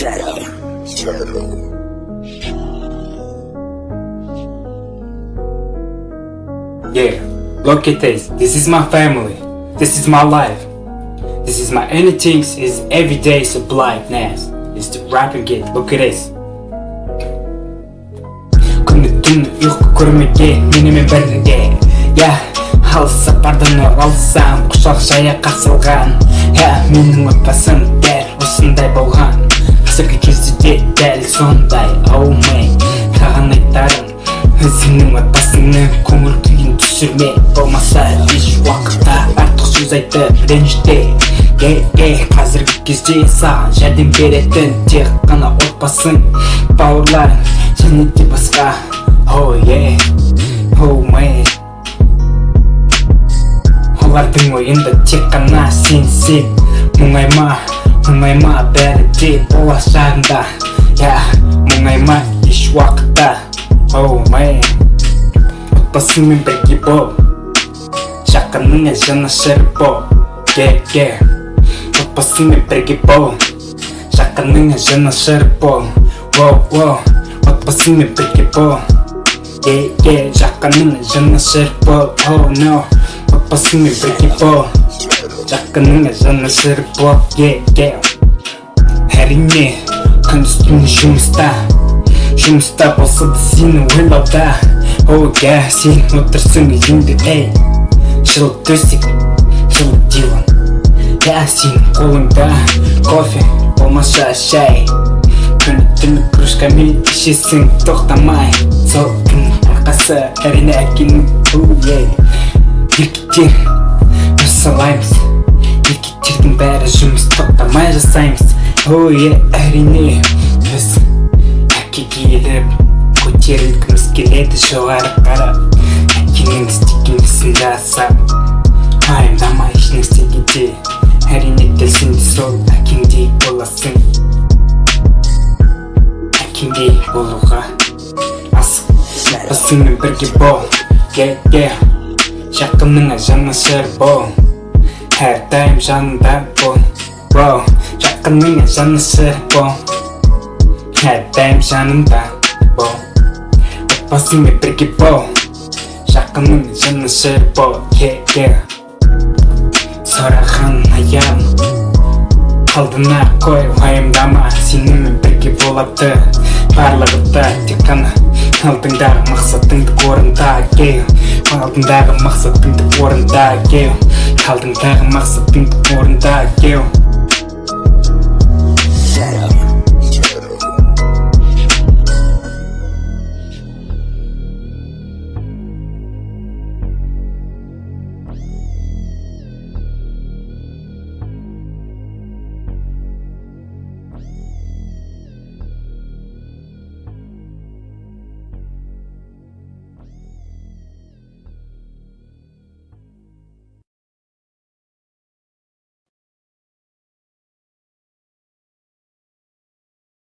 Yeah, look at this. This is my family. This is my life. This is my anything. Is everyday sublimeness. It's the rapping it. Look at this. Күні-түні ұйқы көрмеге менімен бірге. Yeah, алыс сапардан оралсам құшақ жая қарсылған. Менің отбасым дәл осындай болған. Қазіргі кезде де дәл сондай. Oh man, саған айтарым, өзіңнің отбасыңның көңіл күйін түсірме. Болмаса еш уақытта артық сөз айтып ренжітпе. Қазіргі кезде саған жәрдем беретін тек қана отбасың, бауырларың және де басқа. Oh yeah, oh man. Олардың ойында тек қана сен. Мұңайма бәрі де болашағында. Мұңайма еш уақытта. Oh man, отбасыңмен бірге бол, жақыныңа жанашыр бол. Отбасыңмен бірге бол, жақыныңа жанашыр бол. Отбасыңмен бірге бол, жақыныңа жанашыр бол. Oh no, отбасыңмен бірге бол, жақыныңа жанашыр бол. Әрине, күндіз-түні жұмыста болса да сені ойлауда. Oh yeah, сен отырсың үйіңде, жылы төсек, жылы диван. Сенің қолыңда кофе, болмаса шай. Күні-түні кружкамен ішесің тоқтамай. Сол күн арқасы әрине әкенің. Еркектер жасалаймыз, еркектердің бәрі жұмыс тоқтамай жасаймыз. Әрине біз әкеге еліп көтерілгіміз келеді жоғары қарап. Әкенің істеген ісін жасап, уайымдама ешнәрсеге де. Әрине дәлсің де сол әкеңдей боласың. Әкеңдей болуға асық. Отбасыңмен бірге бол, жақыныңа жанашыр бол. Әрдайым жанында бол, жақыныңа жанашыр бол. Әрдайым жанында бол. Отбасыңмен бірге бол, жақыныңа жанашыр бол. Сұраған аям алдына қой, уайымдама, сенімен бірге болады. Барлығы да тек қана алдыңдағы мақсатыңды орында. Алдыңдағы мақсатыңды орында. Алдыңдағы мақсатыңды орында.